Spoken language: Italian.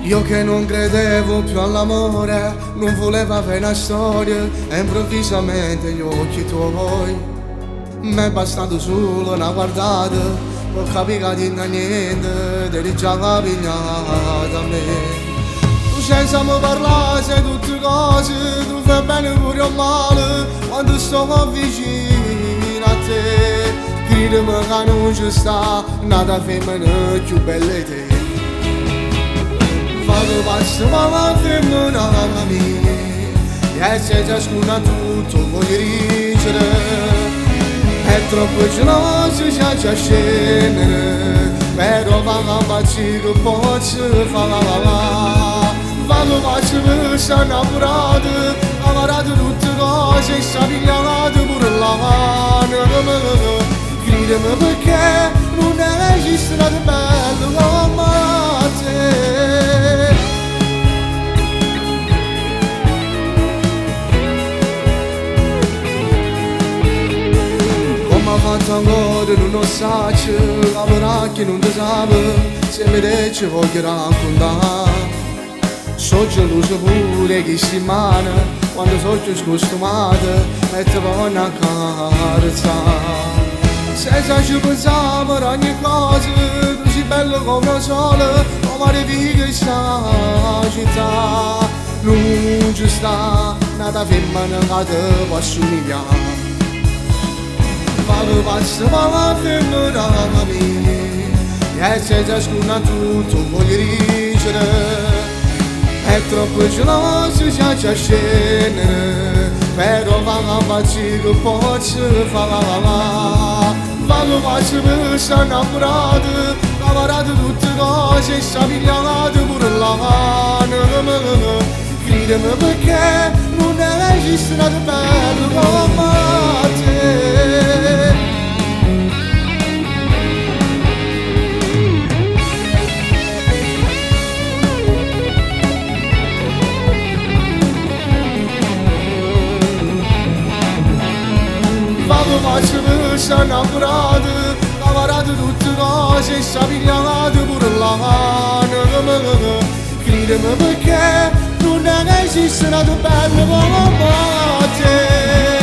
Io che non credevo più all'amore, non volevo avere una storia, e improvvisamente gli occhi tuoi mi è bastato solo una guardata, ho capito che non niente, eri già pigliata a me. Tu senza mi parlare sei tutte cose, tu fai bene pure o male, quando sto vicino a te, credimi che non ci sta nata femmina più bella di te. Vado passo ma la femmina mia, e se ciascuna tutto voglio vincere. È troppo geloso già a scendere, però va a baci che posso fare. Vado passo per stare innamorato, amarrato tutte cose e sta pigliato pure la mano. Credimi perché non esiste nada bello come te. Come fatto ancora non lo so, la che non ti sape, se mi dici voglio raccontare. So geloso pure che si mano, quando so più scostumata, e ti voglio accarezzare. Se ci pensavo per ogni cosa, tu sei bello come un sole, come di questa città. Non ci sta nata femmina che ti può somigliare. Vado passo ma la femmina mia, e se ciascuna tutto voglio vincere. È troppo geloso già a scendere, però va a baci che posso fare. Vado passo per stare innamorato, amarrato tutte cose e sta pigliato pure la mano. Credimi perché non esiste nada bello come te. Vado passo per stare innamorato, amarrato tutte cose e sta pigliato pure la mano. Credimi perché non esiste nada bello come te.